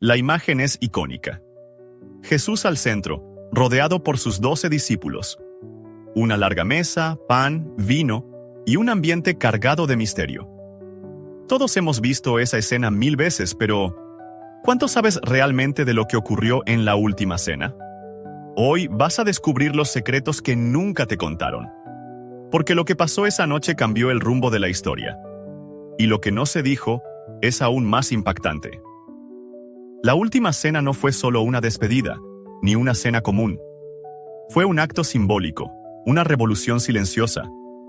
La imagen es icónica. Jesús al centro, rodeado por sus 12 discípulos. Una larga mesa, pan, vino y un ambiente cargado de misterio. Todos hemos visto esa escena 1000 veces, pero ¿cuánto sabes realmente de lo que ocurrió en la última cena? Hoy vas a descubrir los secretos que nunca te contaron. Porque lo que pasó esa noche cambió el rumbo de la historia. Y lo que no se dijo es aún más impactante. La última cena no fue solo una despedida, ni una cena común. Fue un acto simbólico, una revolución silenciosa,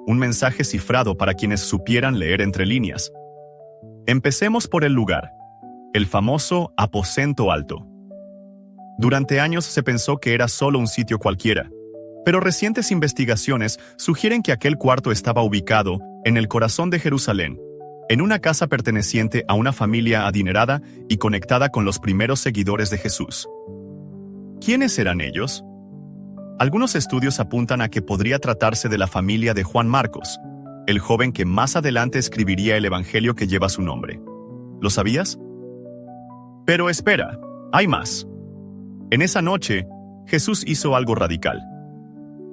un mensaje cifrado para quienes supieran leer entre líneas. Empecemos por el lugar, el famoso aposento alto. Durante años se pensó que era solo un sitio cualquiera, pero recientes investigaciones sugieren que aquel cuarto estaba ubicado en el corazón de Jerusalén, en una casa perteneciente a una familia adinerada y conectada con los primeros seguidores de Jesús. ¿Quiénes eran ellos? Algunos estudios apuntan a que podría tratarse de la familia de Juan Marcos, el joven que más adelante escribiría el evangelio que lleva su nombre. ¿Lo sabías? Pero espera, hay más. En esa noche, Jesús hizo algo radical.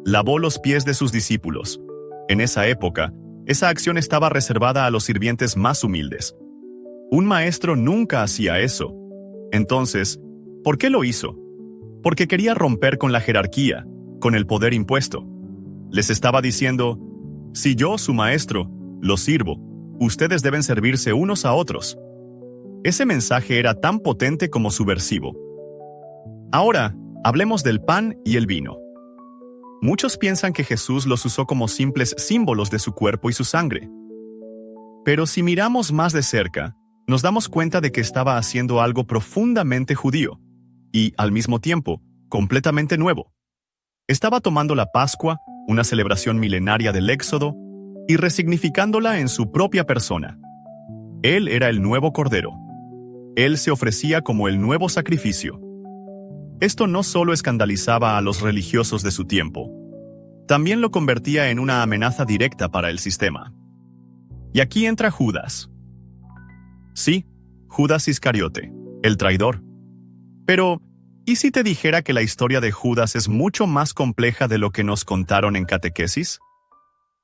Lavó los pies de sus discípulos. En esa época, esa acción estaba reservada a los sirvientes más humildes. Un maestro nunca hacía eso. Entonces, ¿por qué lo hizo? Porque quería romper con la jerarquía, con el poder impuesto. Les estaba diciendo, si yo, su maestro, los sirvo, ustedes deben servirse unos a otros. Ese mensaje era tan potente como subversivo. Ahora, hablemos del pan y el vino. Muchos piensan que Jesús los usó como simples símbolos de su cuerpo y su sangre. Pero si miramos más de cerca, nos damos cuenta de que estaba haciendo algo profundamente judío y, al mismo tiempo, completamente nuevo. Estaba tomando la Pascua, una celebración milenaria del Éxodo, y resignificándola en su propia persona. Él era el nuevo Cordero. Él se ofrecía como el nuevo sacrificio. Esto no solo escandalizaba a los religiosos de su tiempo, también lo convertía en una amenaza directa para el sistema. Y aquí entra Judas. Sí, Judas Iscariote, el traidor. Pero, ¿y si te dijera que la historia de Judas es mucho más compleja de lo que nos contaron en catequesis?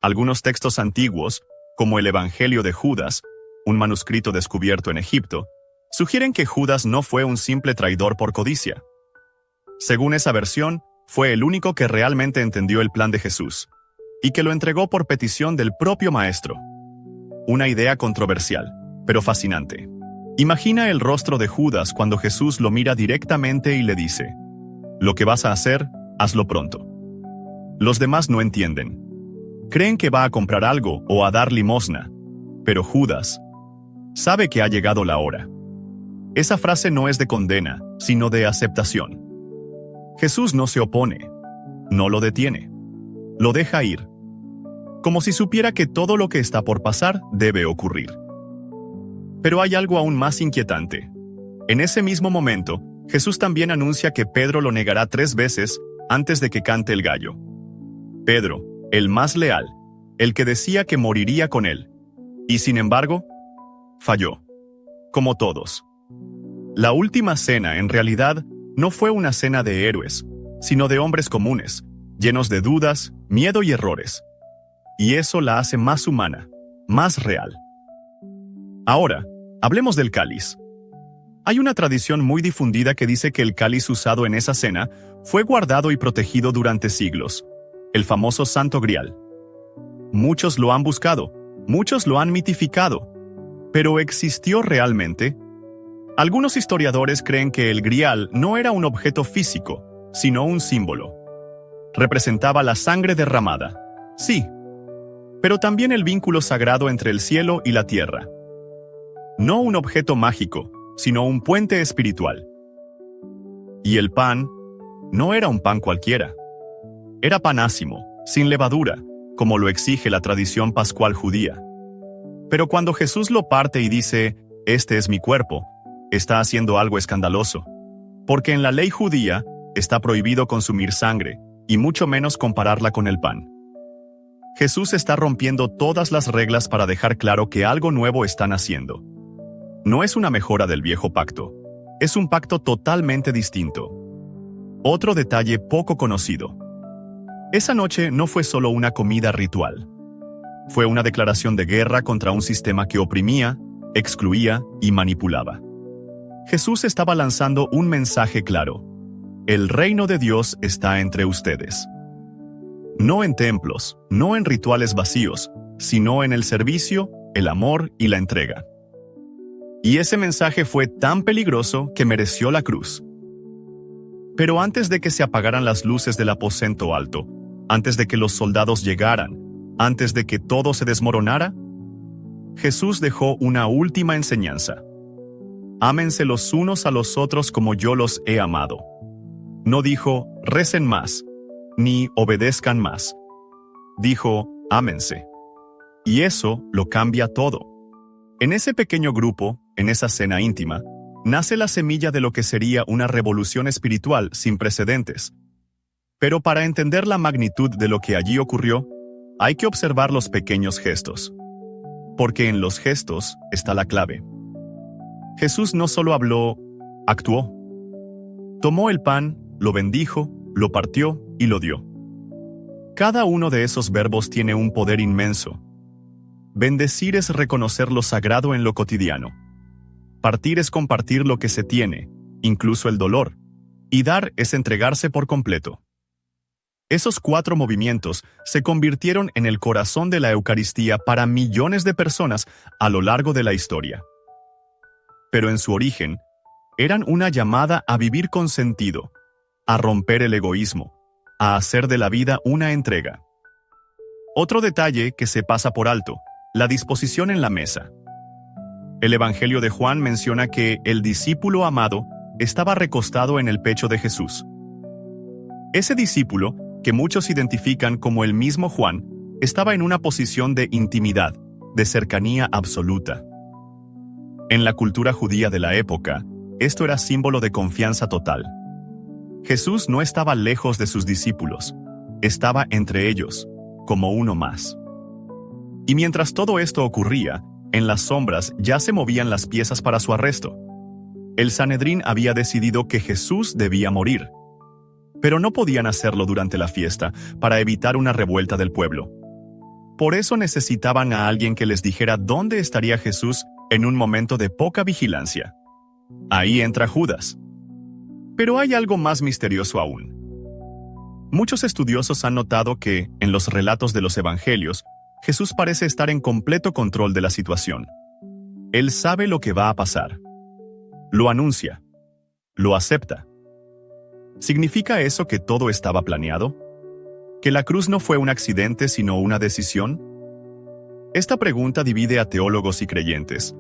Algunos textos antiguos, como el Evangelio de Judas, un manuscrito descubierto en Egipto, sugieren que Judas no fue un simple traidor por codicia. Según esa versión, fue el único que realmente entendió el plan de Jesús, y que lo entregó por petición del propio Maestro. Una idea controversial, pero fascinante. Imagina el rostro de Judas cuando Jesús lo mira directamente y le dice, «Lo que vas a hacer, hazlo pronto». Los demás no entienden. Creen que va a comprar algo o a dar limosna, pero Judas sabe que ha llegado la hora. Esa frase no es de condena, sino de aceptación. Jesús no se opone, no lo detiene, lo deja ir, como si supiera que todo lo que está por pasar debe ocurrir. Pero hay algo aún más inquietante. En ese mismo momento, Jesús también anuncia que Pedro lo negará 3 veces antes de que cante el gallo. Pedro, el más leal, el que decía que moriría con él, y sin embargo, falló, como todos. La última cena, en realidad, no fue una cena de héroes, sino de hombres comunes, llenos de dudas, miedo y errores. Y eso la hace más humana, más real. Ahora, hablemos del cáliz. Hay una tradición muy difundida que dice que el cáliz usado en esa cena fue guardado y protegido durante siglos, el famoso Santo Grial. Muchos lo han buscado, muchos lo han mitificado, pero ¿existió realmente? Algunos historiadores creen que el Grial no era un objeto físico, sino un símbolo. Representaba la sangre derramada, sí, pero también el vínculo sagrado entre el cielo y la tierra. No un objeto mágico, sino un puente espiritual. Y el pan no era un pan cualquiera. Era pan ácimo, sin levadura, como lo exige la tradición pascual judía. Pero cuando Jesús lo parte y dice, «Este es mi cuerpo», está haciendo algo escandaloso. Porque en la ley judía está prohibido consumir sangre, y mucho menos compararla con el pan. Jesús está rompiendo todas las reglas para dejar claro que algo nuevo están haciendo. No es una mejora del viejo pacto, es un pacto totalmente distinto. Otro detalle poco conocido. Esa noche no fue solo una comida ritual. Fue una declaración de guerra contra un sistema que oprimía, excluía y manipulaba. Jesús estaba lanzando un mensaje claro. El reino de Dios está entre ustedes. No en templos, no en rituales vacíos, sino en el servicio, el amor y la entrega. Y ese mensaje fue tan peligroso que mereció la cruz. Pero antes de que se apagaran las luces del aposento alto, antes de que los soldados llegaran, antes de que todo se desmoronara, Jesús dejó una última enseñanza. Ámense los unos a los otros como yo los he amado. No dijo, recen más, ni obedezcan más. Dijo, ámense. Y eso lo cambia todo. En ese pequeño grupo, en esa cena íntima, nace la semilla de lo que sería una revolución espiritual sin precedentes. Pero para entender la magnitud de lo que allí ocurrió, hay que observar los pequeños gestos. Porque en los gestos está la clave. Jesús no solo habló, actuó. Tomó el pan, lo bendijo, lo partió y lo dio. Cada uno de esos verbos tiene un poder inmenso. Bendecir es reconocer lo sagrado en lo cotidiano. Partir es compartir lo que se tiene, incluso el dolor. Y dar es entregarse por completo. Esos 4 movimientos se convirtieron en el corazón de la Eucaristía para millones de personas a lo largo de la historia. Pero en su origen, eran una llamada a vivir con sentido, a romper el egoísmo, a hacer de la vida una entrega. Otro detalle que se pasa por alto, la disposición en la mesa. El Evangelio de Juan menciona que el discípulo amado estaba recostado en el pecho de Jesús. Ese discípulo, que muchos identifican como el mismo Juan, estaba en una posición de intimidad, de cercanía absoluta. En la cultura judía de la época, esto era símbolo de confianza total. Jesús no estaba lejos de sus discípulos, estaba entre ellos, como uno más. Y mientras todo esto ocurría, en las sombras ya se movían las piezas para su arresto. El Sanedrín había decidido que Jesús debía morir. Pero no podían hacerlo durante la fiesta, para evitar una revuelta del pueblo. Por eso necesitaban a alguien que les dijera dónde estaría Jesús en un momento de poca vigilancia. Ahí entra Judas. Pero hay algo más misterioso aún. Muchos estudiosos han notado que, en los relatos de los evangelios, Jesús parece estar en completo control de la situación. Él sabe lo que va a pasar. Lo anuncia. Lo acepta. ¿Significa eso que todo estaba planeado? ¿Que la cruz no fue un accidente sino una decisión? Esta pregunta divide a teólogos y creyentes,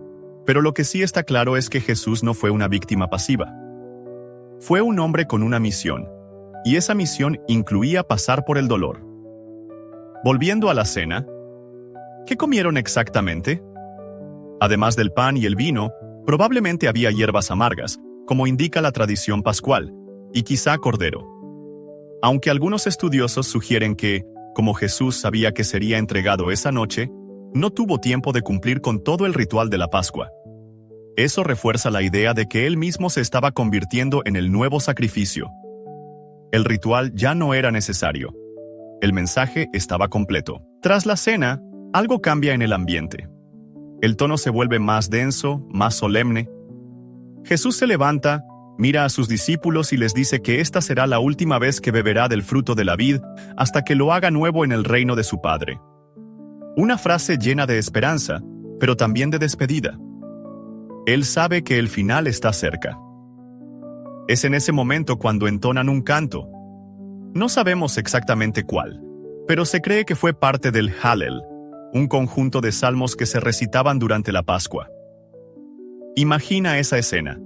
pero lo que sí está claro es que Jesús no fue una víctima pasiva. Fue un hombre con una misión, y esa misión incluía pasar por el dolor. Volviendo a la cena, ¿qué comieron exactamente? Además del pan y el vino, probablemente había hierbas amargas, como indica la tradición pascual, y quizá cordero. Aunque algunos estudiosos sugieren que, como Jesús sabía que sería entregado esa noche, no tuvo tiempo de cumplir con todo el ritual de la Pascua. Eso refuerza la idea de que él mismo se estaba convirtiendo en el nuevo sacrificio. El ritual ya no era necesario. El mensaje estaba completo. Tras la cena, algo cambia en el ambiente. El tono se vuelve más denso, más solemne. Jesús se levanta, mira a sus discípulos y les dice que esta será la última vez que beberá del fruto de la vid hasta que lo haga nuevo en el reino de su Padre. Una frase llena de esperanza, pero también de despedida. Él sabe que el final está cerca. Es en ese momento cuando entonan un canto. No sabemos exactamente cuál, pero se cree que fue parte del Hallel, un conjunto de salmos que se recitaban durante la Pascua. Imagina esa escena.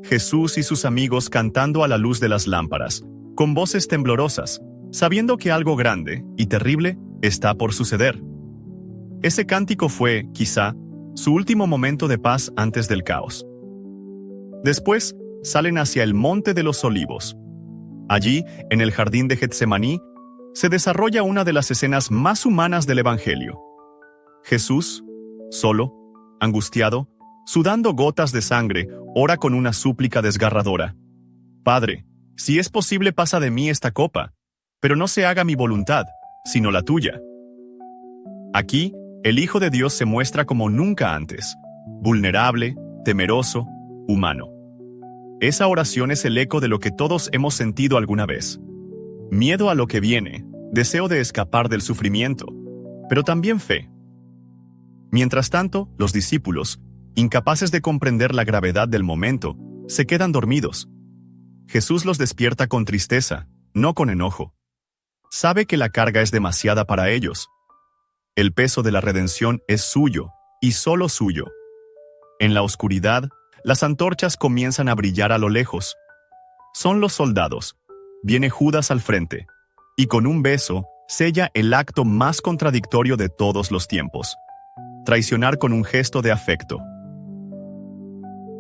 Jesús y sus amigos cantando a la luz de las lámparas, con voces temblorosas, sabiendo que algo grande y terrible está por suceder. Ese cántico fue, quizá, su último momento de paz antes del caos. Después, salen hacia el Monte de los Olivos. Allí, en el jardín de Getsemaní, se desarrolla una de las escenas más humanas del Evangelio. Jesús, solo, angustiado, Sudando gotas de sangre, ora con una súplica desgarradora. Padre, si es posible pasa de mí esta copa, pero no se haga mi voluntad, sino la tuya. Aquí, el Hijo de Dios se muestra como nunca antes, vulnerable, temeroso, humano. Esa oración es el eco de lo que todos hemos sentido alguna vez. Miedo a lo que viene, deseo de escapar del sufrimiento, pero también fe. Mientras tanto, los discípulos, incapaces de comprender la gravedad del momento, se quedan dormidos. Jesús los despierta con tristeza, no con enojo. Sabe que la carga es demasiada para ellos. El peso de la redención es suyo, y solo suyo. En la oscuridad, las antorchas comienzan a brillar a lo lejos. Son los soldados. Viene Judas al frente, y con un beso sella el acto más contradictorio de todos los tiempos: traicionar con un gesto de afecto.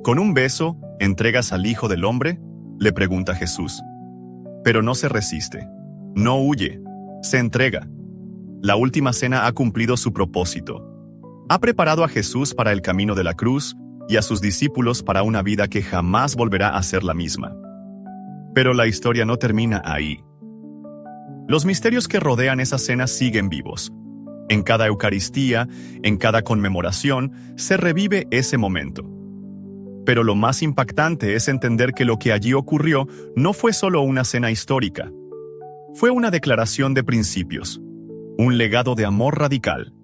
¿Con un beso entregas al Hijo del Hombre?, le pregunta Jesús. Pero no se resiste, no huye, se entrega. La última cena ha cumplido su propósito. Ha preparado a Jesús para el camino de la cruz y a sus discípulos para una vida que jamás volverá a ser la misma. Pero la historia no termina ahí. Los misterios que rodean esa cena siguen vivos. En cada Eucaristía, en cada conmemoración, se revive ese momento. Pero lo más impactante es entender que lo que allí ocurrió no fue solo una cena histórica. Fue una declaración de principios, un legado de amor radical,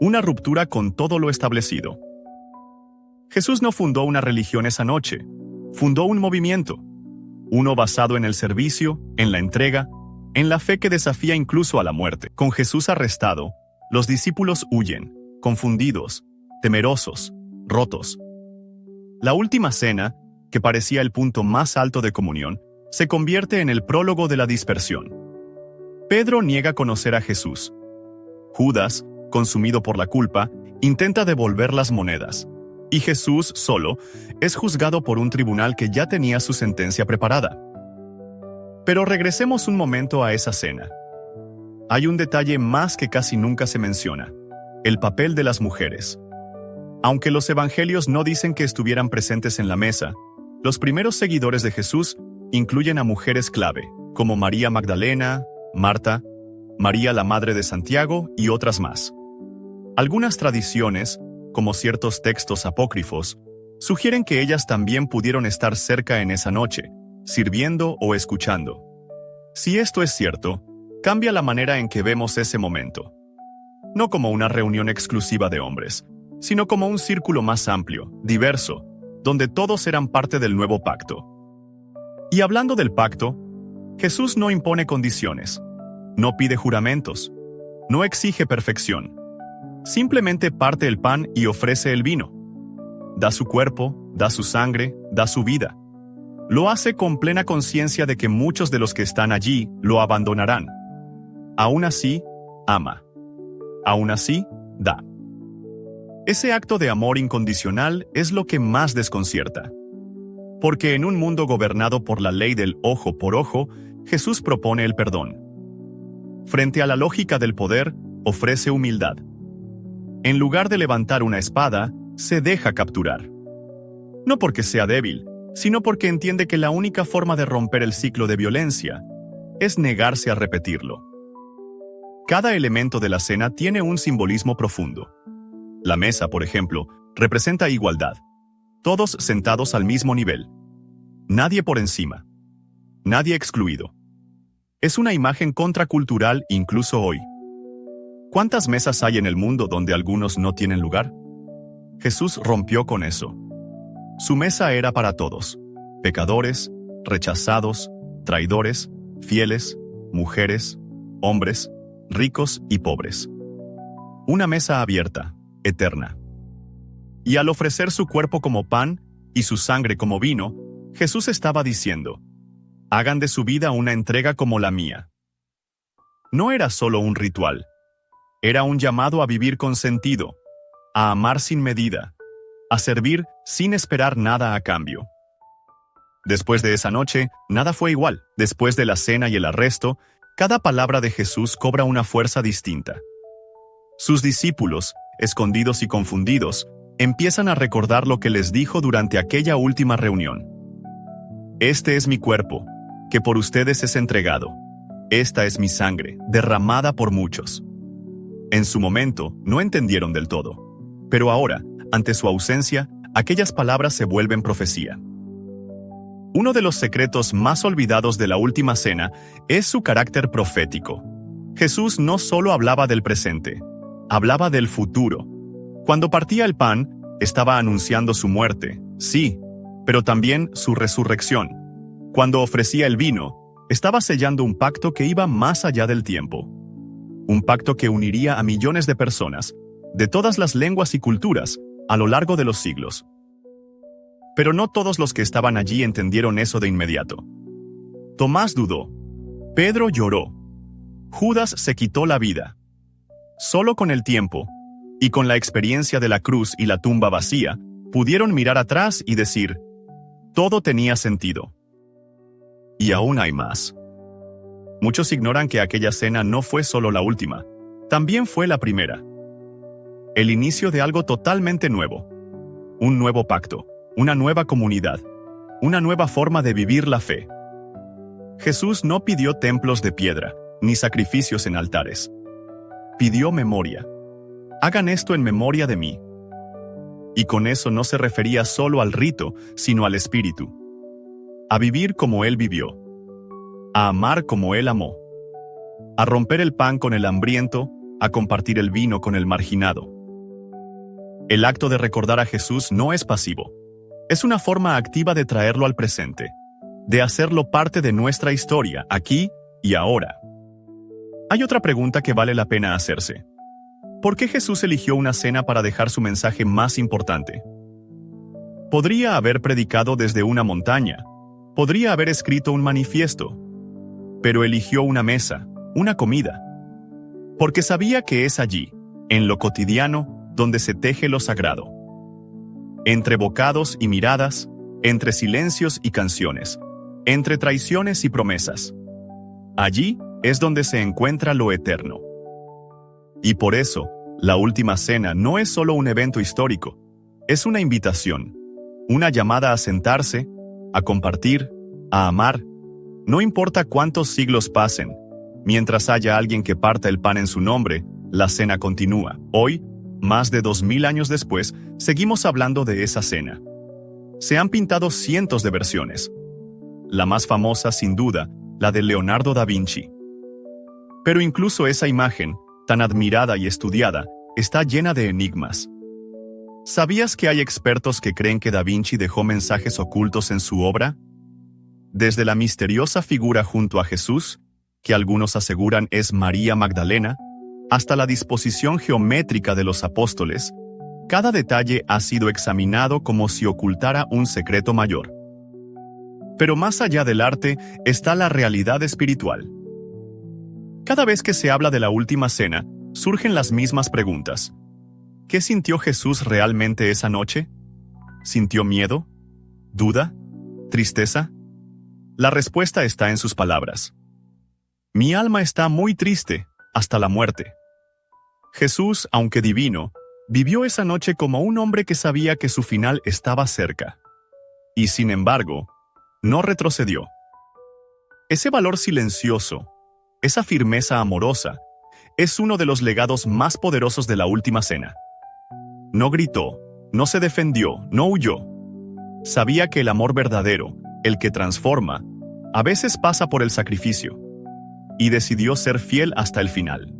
una ruptura con todo lo establecido. Jesús no fundó una religión esa noche, fundó un movimiento, uno basado en el servicio, en la entrega, en la fe que desafía incluso a la muerte. Con Jesús arrestado, los discípulos huyen, confundidos, temerosos, rotos. La última cena, que parecía el punto más alto de comunión, se convierte en el prólogo de la dispersión. Pedro niega conocer a Jesús. Judas, consumido por la culpa, intenta devolver las monedas, y Jesús, solo, es juzgado por un tribunal que ya tenía su sentencia preparada. Pero regresemos un momento a esa cena. Hay un detalle más que casi nunca se menciona: el papel de las mujeres. Aunque los evangelios no dicen que estuvieran presentes en la mesa, los primeros seguidores de Jesús incluyen a mujeres clave, como María Magdalena, Marta, María la Madre de Santiago y otras más. Algunas tradiciones, como ciertos textos apócrifos, sugieren que ellas también pudieron estar cerca en esa noche, sirviendo o escuchando. Si esto es cierto, cambia la manera en que vemos ese momento. No como una reunión exclusiva de hombres, sino como un círculo más amplio, diverso, donde todos eran parte del nuevo pacto. Y hablando del pacto, Jesús no impone condiciones, no pide juramentos, no exige perfección. Simplemente parte el pan y ofrece el vino. Da su cuerpo, da su sangre, da su vida. Lo hace con plena conciencia de que muchos de los que están allí lo abandonarán. Aún así, ama. Aún así, da. Ese acto de amor incondicional es lo que más desconcierta. Porque en un mundo gobernado por la ley del ojo por ojo, Jesús propone el perdón. Frente a la lógica del poder, ofrece humildad. En lugar de levantar una espada, se deja capturar. No porque sea débil, sino porque entiende que la única forma de romper el ciclo de violencia es negarse a repetirlo. Cada elemento de la cena tiene un simbolismo profundo. La mesa, por ejemplo, representa igualdad. Todos sentados al mismo nivel. Nadie por encima. Nadie excluido. Es una imagen contracultural incluso hoy. ¿Cuántas mesas hay en el mundo donde algunos no tienen lugar? Jesús rompió con eso. Su mesa era para todos: pecadores, rechazados, traidores, fieles, mujeres, hombres, ricos y pobres. Una mesa abierta, eterna. Y al ofrecer su cuerpo como pan y su sangre como vino, Jesús estaba diciendo: hagan de su vida una entrega como la mía. No era solo un ritual. Era un llamado a vivir con sentido, a amar sin medida, a servir sin esperar nada a cambio. Después de esa noche, nada fue igual. Después de la cena y el arresto, cada palabra de Jesús cobra una fuerza distinta. Sus discípulos, escondidos y confundidos, empiezan a recordar lo que les dijo durante aquella última reunión. Este es mi cuerpo, que por ustedes es entregado. Esta es mi sangre, derramada por muchos. En su momento, no entendieron del todo. Pero ahora, ante su ausencia, aquellas palabras se vuelven profecía. Uno de los secretos más olvidados de la última cena es su carácter profético. Jesús no solo hablaba del presente, hablaba del futuro. Cuando partía el pan, estaba anunciando su muerte, sí, pero también su resurrección. Cuando ofrecía el vino, estaba sellando un pacto que iba más allá del tiempo. Un pacto que uniría a millones de personas, de todas las lenguas y culturas, a lo largo de los siglos. Pero no todos los que estaban allí entendieron eso de inmediato. Tomás dudó. Pedro lloró. Judas se quitó la vida. Solo con el tiempo, y con la experiencia de la cruz y la tumba vacía, pudieron mirar atrás y decir, todo tenía sentido. Y aún hay más. Muchos ignoran que aquella cena no fue solo la última, también fue la primera. El inicio de algo totalmente nuevo. Un nuevo pacto, una nueva comunidad, una nueva forma de vivir la fe. Jesús no pidió templos de piedra, ni sacrificios en altares. Pidió memoria. Hagan esto en memoria de mí. Y con eso no se refería solo al rito, sino al espíritu. A vivir como Él vivió. A amar como Él amó. A romper el pan con el hambriento, a compartir el vino con el marginado. El acto de recordar a Jesús no es pasivo. Es una forma activa de traerlo al presente, de hacerlo parte de nuestra historia, aquí y ahora. Hay otra pregunta que vale la pena hacerse. ¿Por qué Jesús eligió una cena para dejar su mensaje más importante? Podría haber predicado desde una montaña, podría haber escrito un manifiesto, pero eligió una mesa, una comida, porque sabía que es allí, en lo cotidiano, donde se teje lo sagrado. Entre bocados y miradas, entre silencios y canciones, entre traiciones y promesas. Allí es donde se encuentra lo eterno. Y por eso, la última cena no es solo un evento histórico, es una invitación, una llamada a sentarse, a compartir, a amar. No importa cuántos siglos pasen, mientras haya alguien que parta el pan en su nombre, la cena continúa. Hoy, más de 2000 años después, seguimos hablando de esa cena. Se han pintado cientos de versiones. La más famosa, sin duda, la de Leonardo da Vinci. Pero incluso esa imagen, tan admirada y estudiada, está llena de enigmas. ¿Sabías que hay expertos que creen que Da Vinci dejó mensajes ocultos en su obra? Desde la misteriosa figura junto a Jesús, que algunos aseguran es María Magdalena, hasta la disposición geométrica de los apóstoles, cada detalle ha sido examinado como si ocultara un secreto mayor. Pero más allá del arte está la realidad espiritual. Cada vez que se habla de la última cena, surgen las mismas preguntas. ¿Qué sintió Jesús realmente esa noche? ¿Sintió miedo? ¿Duda? ¿Tristeza? La respuesta está en sus palabras. Mi alma está muy triste, hasta la muerte. Jesús, aunque divino, vivió esa noche como un hombre que sabía que su final estaba cerca. Y sin embargo, no retrocedió. Ese valor silencioso, esa firmeza amorosa, es uno de los legados más poderosos de la última cena. No gritó, no se defendió, no huyó. Sabía que el amor verdadero, el que transforma, a veces pasa por el sacrificio, y decidió ser fiel hasta el final.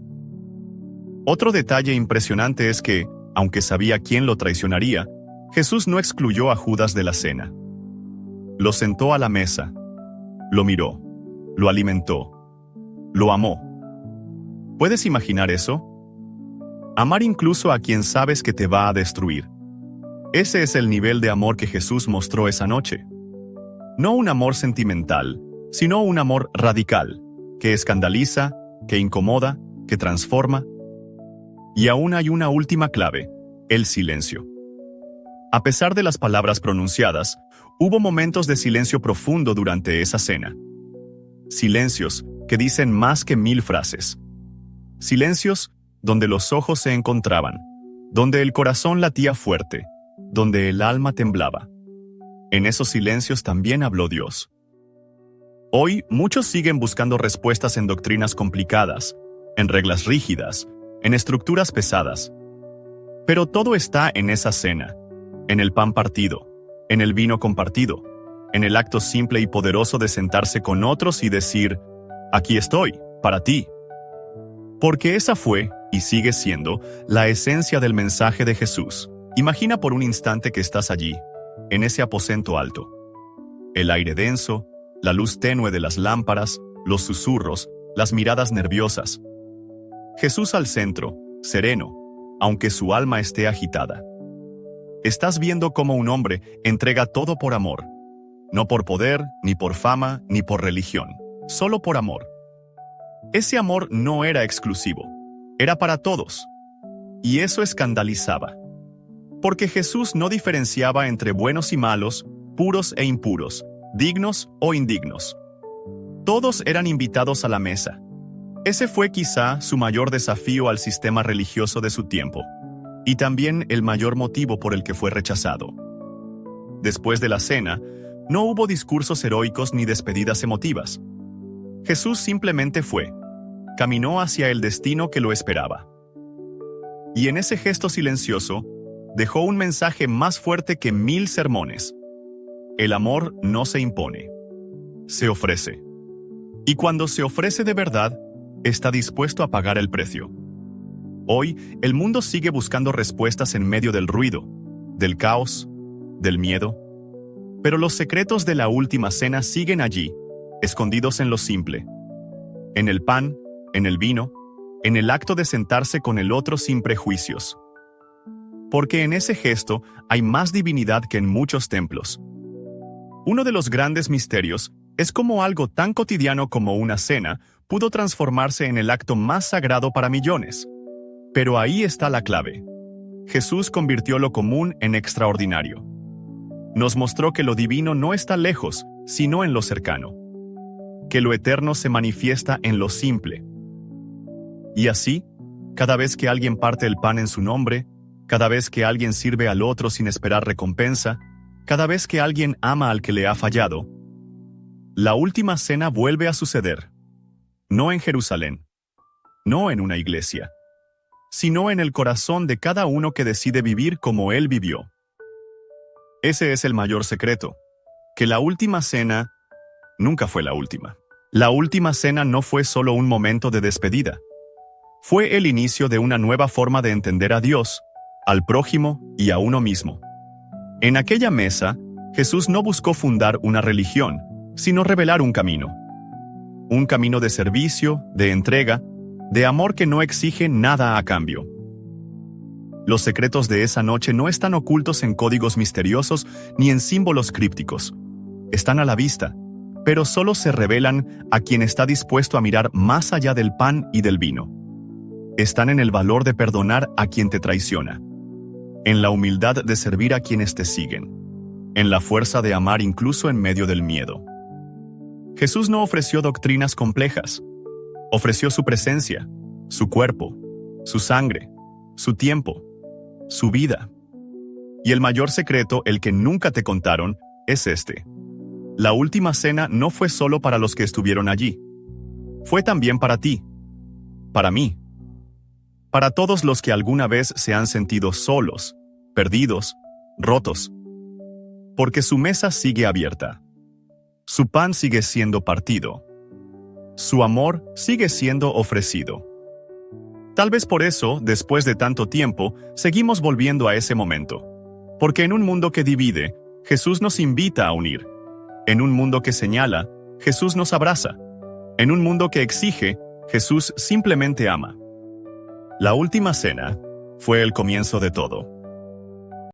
Otro detalle impresionante es que, aunque sabía quién lo traicionaría, Jesús no excluyó a Judas de la cena. Lo sentó a la mesa, lo miró, lo alimentó, lo amó. ¿Puedes imaginar eso? Amar incluso a quien sabes que te va a destruir. Ese es el nivel de amor que Jesús mostró esa noche. No un amor sentimental, sino un amor radical, que escandaliza, que incomoda, que transforma. Y aún hay una última clave, el silencio. A pesar de las palabras pronunciadas, hubo momentos de silencio profundo durante esa cena. Silencios que dicen más que 1000 frases. Silencios donde los ojos se encontraban, donde el corazón latía fuerte, donde el alma temblaba. En esos silencios también habló Dios. Hoy, muchos siguen buscando respuestas en doctrinas complicadas, en reglas rígidas, en estructuras pesadas. Pero todo está en esa cena, en el pan partido, en el vino compartido, en el acto simple y poderoso de sentarse con otros y decir, aquí estoy, para ti. Porque esa fue, y sigue siendo, la esencia del mensaje de Jesús. Imagina por un instante que estás allí, en ese aposento alto. El aire denso, la luz tenue de las lámparas, los susurros, las miradas nerviosas. Jesús al centro, sereno, aunque su alma esté agitada. Estás viendo cómo un hombre entrega todo por amor. No por poder, ni por fama, ni por religión. Solo por amor. Ese amor no era exclusivo. Era para todos. Y eso escandalizaba. Porque Jesús no diferenciaba entre buenos y malos, puros e impuros, dignos o indignos. Todos eran invitados a la mesa. Ese fue quizá su mayor desafío al sistema religioso de su tiempo, y también el mayor motivo por el que fue rechazado. Después de la cena, no hubo discursos heroicos ni despedidas emotivas. Jesús simplemente fue. Caminó hacia el destino que lo esperaba. Y en ese gesto silencioso, dejó un mensaje más fuerte que 1000 sermones. El amor no se impone. Se ofrece. Y cuando se ofrece de verdad, está dispuesto a pagar el precio. Hoy, el mundo sigue buscando respuestas en medio del ruido, del caos, del miedo. Pero los secretos de la última cena siguen allí, escondidos en lo simple. En el pan, en el vino, en el acto de sentarse con el otro sin prejuicios. Porque en ese gesto hay más divinidad que en muchos templos. Uno de los grandes misterios es cómo algo tan cotidiano como una cena pudo transformarse en el acto más sagrado para millones. Pero ahí está la clave. Jesús convirtió lo común en extraordinario. Nos mostró que lo divino no está lejos, sino en lo cercano. Que lo eterno se manifiesta en lo simple. Y así, cada vez que alguien parte el pan en su nombre, cada vez que alguien sirve al otro sin esperar recompensa, cada vez que alguien ama al que le ha fallado, la última cena vuelve a suceder. No en Jerusalén, no en una iglesia, sino en el corazón de cada uno que decide vivir como Él vivió. Ese es el mayor secreto, que la última cena nunca fue la última. La última cena no fue solo un momento de despedida. Fue el inicio de una nueva forma de entender a Dios, al prójimo y a uno mismo. En aquella mesa, Jesús no buscó fundar una religión, sino revelar un camino. Un camino de servicio, de entrega, de amor que no exige nada a cambio. Los secretos de esa noche no están ocultos en códigos misteriosos ni en símbolos crípticos. Están a la vista, pero solo se revelan a quien está dispuesto a mirar más allá del pan y del vino. Están en el valor de perdonar a quien te traiciona, en la humildad de servir a quienes te siguen, en la fuerza de amar incluso en medio del miedo. Jesús no ofreció doctrinas complejas. Ofreció su presencia, su cuerpo, su sangre, su tiempo, su vida. Y el mayor secreto, el que nunca te contaron, es este. La última cena no fue solo para los que estuvieron allí. Fue también para ti, para mí, para todos los que alguna vez se han sentido solos, perdidos, rotos. Porque su mesa sigue abierta. Su pan sigue siendo partido. Su amor sigue siendo ofrecido. Tal vez por eso, después de tanto tiempo, seguimos volviendo a ese momento. Porque en un mundo que divide, Jesús nos invita a unir. En un mundo que señala, Jesús nos abraza. En un mundo que exige, Jesús simplemente ama. La última cena fue el comienzo de todo.